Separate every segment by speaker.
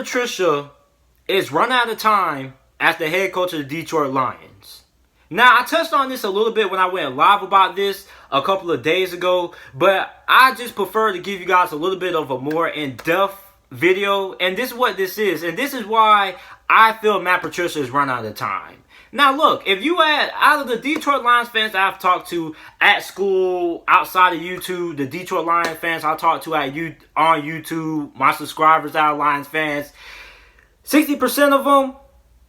Speaker 1: Patricia is run out of time as the head coach of the Detroit Lions. Now, I touched on this a little bit when I went live about this a couple of days ago, but I just prefer to give you guys a little bit of a more in-depth video, and this is what this is, and this is why I feel Matt Patricia has run out of time. Now, look, if you out of the Detroit Lions fans that I've talked to at school, outside of YouTube, the Detroit Lions fans I talked to on YouTube, my subscribers that are Lions fans, 60% of them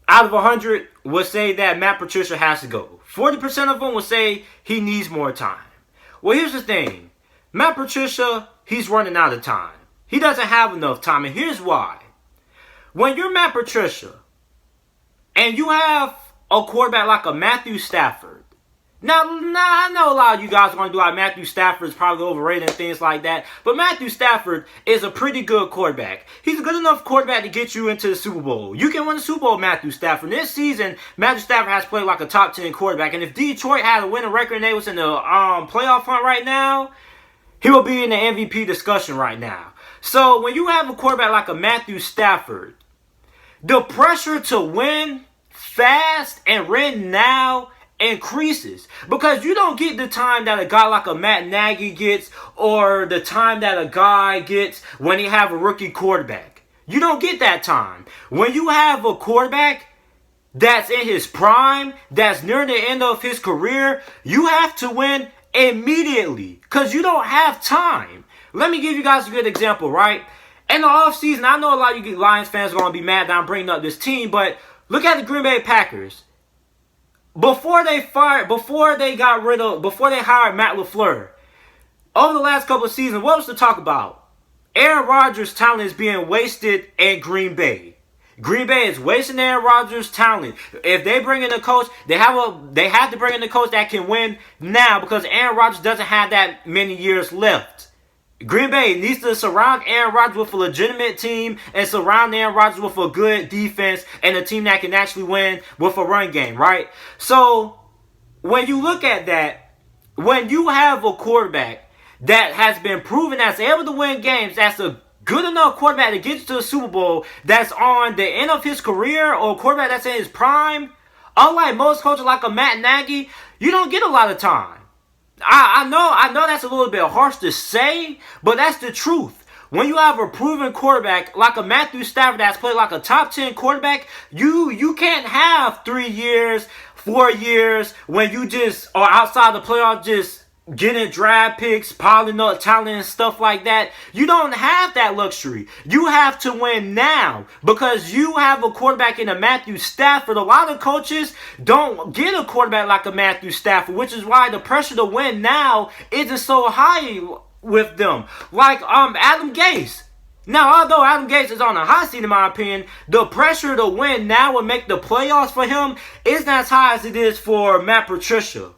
Speaker 1: out of 100 would say that Matt Patricia has to go. 40% of them would say he needs more time. Well, here's the thing. Matt Patricia, he's running out of time. He doesn't have enough time, and here's why. When you're Matt Patricia, and you have a quarterback like a Matthew Stafford. Now, I know a lot of you guys are going to be like, Matthew Stafford is probably overrated and things like that. But Matthew Stafford is a pretty good quarterback. He's a good enough quarterback to get you into the Super Bowl. You can win the Super Bowl with Matthew Stafford. This season, Matthew Stafford has played like a top 10 quarterback. And if Detroit had a winning record and they was in the playoff hunt right now, he will be in the MVP discussion right now. So when you have a quarterback like a Matthew Stafford, the pressure to win fast and win now increases, because you don't get the time that a guy like a Matt Nagy gets, or the time that a guy gets when he have a rookie quarterback. You don't get that time. When you have a quarterback that's in his prime, that's near the end of his career, you have to win immediately, because you don't have time. Let me give you guys a good example, right? In the offseason, I know a lot of you Lions fans are going to be mad that I'm bringing up this team, but look at the Green Bay Packers. Before they hired Matt LaFleur, over the last couple of seasons, what was the talk about? Aaron Rodgers' talent is being wasted in Green Bay. Green Bay is wasting Aaron Rodgers' talent. If they bring in a coach, they have to bring in a coach that can win now, because Aaron Rodgers doesn't have that many years left. Green Bay needs to surround Aaron Rodgers with a legitimate team and surround Aaron Rodgers with a good defense and a team that can actually win with a run game, right? So, when you look at that, when you have a quarterback that has been proven that's able to win games, that's a good enough quarterback to get you to the Super Bowl, that's on the end of his career, or a quarterback that's in his prime, unlike most coaches like a Matt Nagy, you don't get a lot of time. I know that's a little bit harsh to say, but that's the truth. When you have a proven quarterback like a Matthew Stafford that's played like a top 10 quarterback, you can't have 3 years, 4 years when you just are outside the playoffs just getting draft picks, piling up talent and stuff like that. You don't have that luxury. You have to win now, because you have a quarterback in a Matthew Stafford. A lot of coaches don't get a quarterback like a Matthew Stafford, which is why the pressure to win now isn't so high with them. Like Adam Gase. Now, although Adam Gase is on a hot seat in my opinion, the pressure to win now and make the playoffs for him isn't as high as it is for Matt Patricia.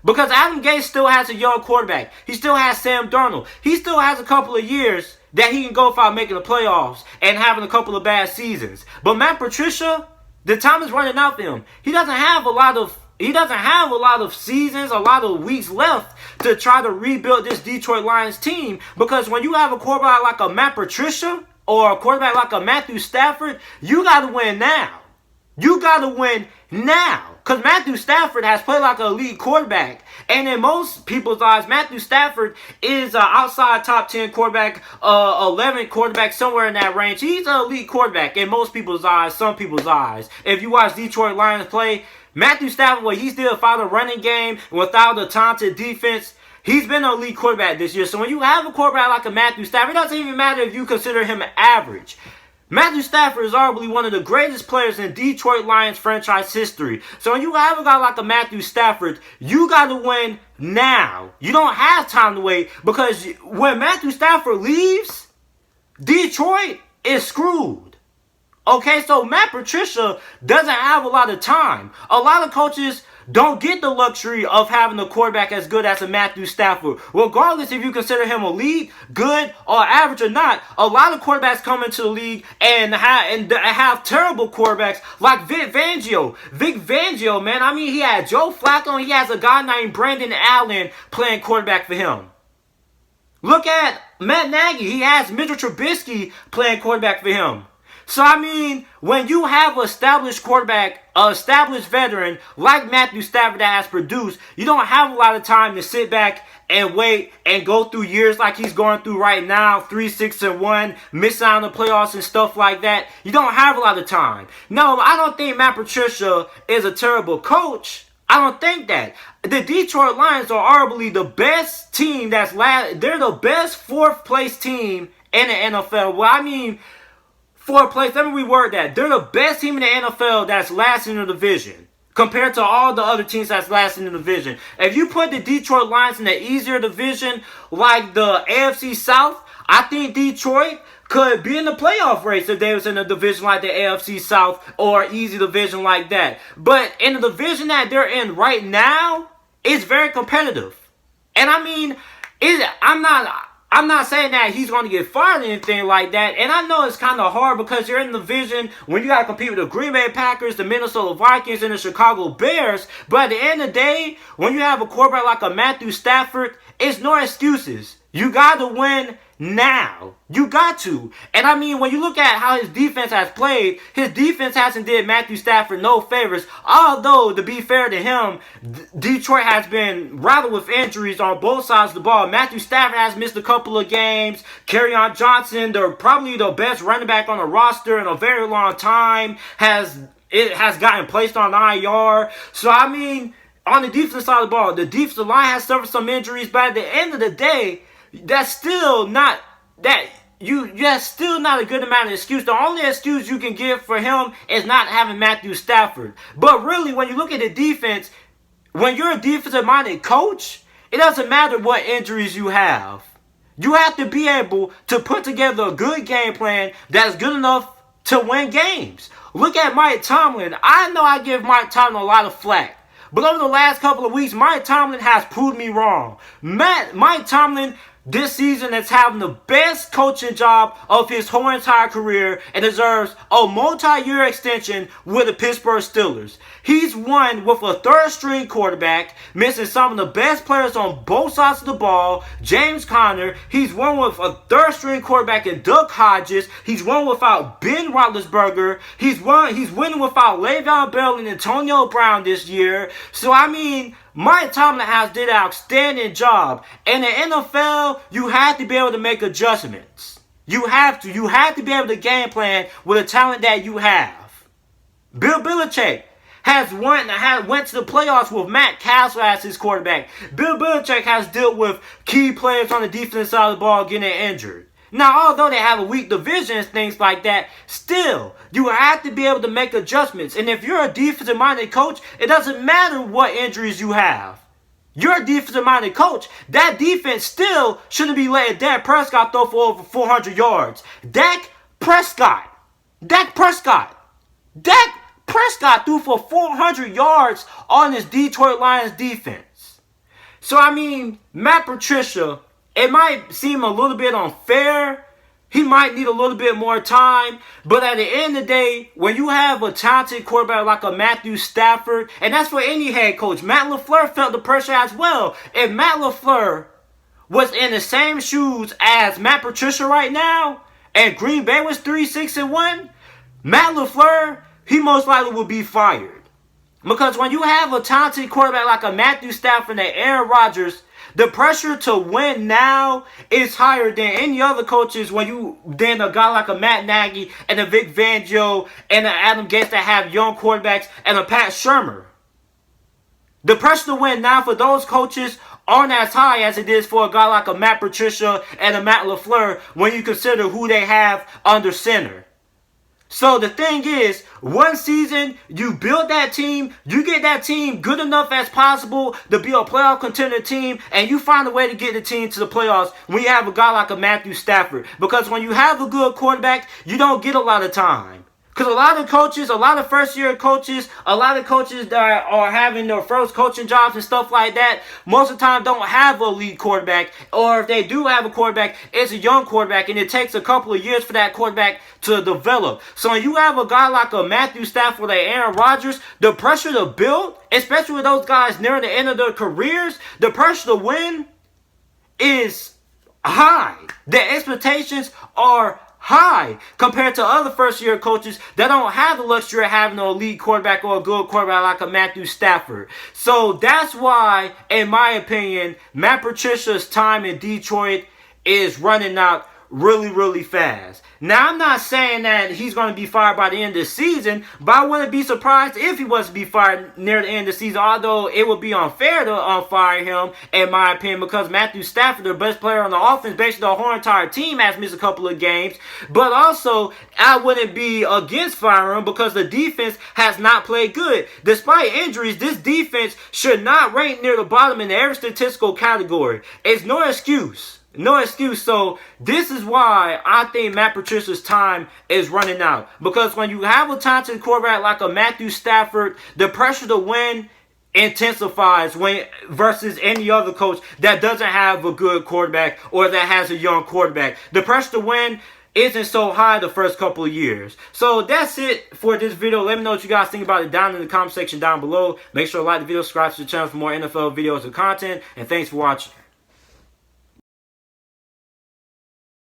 Speaker 1: Because Adam Gase still has a young quarterback. He still has Sam Darnold. He still has a couple of years that he can go without making the playoffs and having a couple of bad seasons. But Matt Patricia, the time is running out for him. He doesn't have a lot of seasons, a lot of weeks left to try to rebuild this Detroit Lions team. Because when you have a quarterback like a Matt Patricia or a quarterback like a Matthew Stafford, you got to win now. You got to win now. Because Matthew Stafford has played like an elite quarterback. And in most people's eyes, Matthew Stafford is an outside top 10 quarterback, 11 quarterback, somewhere in that range. He's an elite quarterback in most people's eyes, some people's eyes. If you watch Detroit Lions play, Matthew Stafford, what he did without a running game, without a talented defense, he's been an elite quarterback this year. So when you have a quarterback like a Matthew Stafford, it doesn't even matter if you consider him average. Matthew Stafford is arguably one of the greatest players in Detroit Lions franchise history. So when you have a guy like a Matthew Stafford, you got to win now. You don't have time to wait, because when Matthew Stafford leaves, Detroit is screwed. Okay, so Matt Patricia doesn't have a lot of time. A lot of coaches don't get the luxury of having a quarterback as good as a Matthew Stafford. Regardless if you consider him elite, good, or average or not, a lot of quarterbacks come into the league and have terrible quarterbacks like Vic Fangio. Vic Fangio, man, I mean, he had Joe Flacco and he has a guy named Brandon Allen playing quarterback for him. Look at Matt Nagy. He has Mitchell Trubisky playing quarterback for him. So, I mean, when you have an established quarterback, an established veteran like Matthew Stafford that has produced, you don't have a lot of time to sit back and wait and go through years like he's going through right now, 3-6-1, miss out on the playoffs and stuff like that. You don't have a lot of time. No, I don't think Matt Patricia is a terrible coach. I don't think that. The Detroit Lions are arguably the best team they're the best fourth place team in the NFL. Well, I mean, fourth place, let me reword that. They're the best team in the NFL that's last in the division compared to all the other teams that's last in the division. If you put the Detroit Lions in the easier division like the AFC South, I think Detroit could be in the playoff race if they was in a division like the AFC South or easy division like that. But in the division that they're in right now, it's very competitive. And I mean, I'm not saying that he's going to get fired or anything like that. And I know it's kind of hard because you're in the division when you got to compete with the Green Bay Packers, the Minnesota Vikings, and the Chicago Bears. But at the end of the day, when you have a quarterback like a Matthew Stafford, it's no excuses. You got to win now. You got to. And I mean, when you look at how his defense has played, his defense hasn't did Matthew Stafford no favors. Although, to be fair to him, Detroit has been rattled with injuries on both sides of the ball. Matthew Stafford has missed a couple of games. Kerryon Johnson, probably the best running back on the roster in a very long time, has gotten placed on IR. So, I mean, on the defensive side of the ball, the defensive line has suffered some injuries, but at the end of the day, that's still not a good amount of excuse. The only excuse you can give for him is not having Matthew Stafford. But really, when you look at the defense, when you're a defensive-minded coach, it doesn't matter what injuries you have. You have to be able to put together a good game plan that's good enough to win games. Look at Mike Tomlin. I know I give Mike Tomlin a lot of flack, but over the last couple of weeks, Mike Tomlin has proved me wrong. Mike Tomlin this season is having the best coaching job of his whole entire career and deserves a multi-year extension with the Pittsburgh Steelers. He's won with a third-string quarterback, missing some of the best players on both sides of the ball, James Conner. He's won with a third-string quarterback in Duck Hodges. He's won without Ben Roethlisberger. He's winning without Le'Veon Bell and Antonio Brown this year. So, I mean, Mike Tomlin has did an outstanding job. In the NFL, you have to be able to make adjustments. You have to. You have to be able to game plan with the talent that you have. Bill Belichick went to the playoffs with Matt Castle as his quarterback. Bill Belichick has dealt with key players on the defensive side of the ball getting injured. Now, although they have a weak division and things like that, still, you have to be able to make adjustments. And if you're a defensive-minded coach, it doesn't matter what injuries you have. You're a defensive-minded coach. That defense still shouldn't be letting Dak Prescott throw for over 400 yards. Dak Prescott threw for 400 yards on his Detroit Lions defense. So, I mean, Matt Patricia, it might seem a little bit unfair. He might need a little bit more time. But at the end of the day, when you have a talented quarterback like a Matthew Stafford, and that's for any head coach, Matt LaFleur felt the pressure as well. If Matt LaFleur was in the same shoes as Matt Patricia right now, and Green Bay was 3-6-1, Matt LaFleur, he most likely would be fired. Because when you have a talented quarterback like a Matthew Stafford and Aaron Rodgers, the pressure to win now is higher than any other coaches than a guy like a Matt Nagy and a Vic Fangio and an Adam Gase that have young quarterbacks and a Pat Shurmur. The pressure to win now for those coaches aren't as high as it is for a guy like a Matt Patricia and a Matt LaFleur when you consider who they have under center. So the thing is, one season, you build that team, you get that team good enough as possible to be a playoff contender team, and you find a way to get the team to the playoffs when you have a guy like a Matthew Stafford. Because when you have a good quarterback, you don't get a lot of time. Because a lot of coaches, a lot of first-year coaches, a lot of coaches that are having their first coaching jobs and stuff like that, most of the time don't have a lead quarterback. Or if they do have a quarterback, it's a young quarterback, and it takes a couple of years for that quarterback to develop. So when you have a guy like a Matthew Stafford or Aaron Rodgers, the pressure to build, especially with those guys near the end of their careers, the pressure to win is high. The expectations are high compared to other first-year coaches that don't have the luxury of having an elite quarterback or a good quarterback like a Matthew Stafford. So that's why, in my opinion, Matt Patricia's time in Detroit is running out really, really fast. Now, I'm not saying that he's going to be fired by the end of the season, but I wouldn't be surprised if he was to be fired near the end of the season, although it would be unfair to fire him, in my opinion, because Matthew Stafford, the best player on the offense, basically the whole entire team, has missed a couple of games. But also, I wouldn't be against firing him because the defense has not played good. Despite injuries, this defense should not rank near the bottom in every statistical category. It's no excuse. No excuse. So this is why I think Matt Patricia's time is running out. Because when you have a talented quarterback like a Matthew Stafford, the pressure to win intensifies when versus any other coach that doesn't have a good quarterback or that has a young quarterback. The pressure to win isn't so high the first couple of years. So that's it for this video. Let me know what you guys think about it down in the comment section down below. Make sure to like the video, subscribe to the channel for more NFL videos and content. And thanks for watching.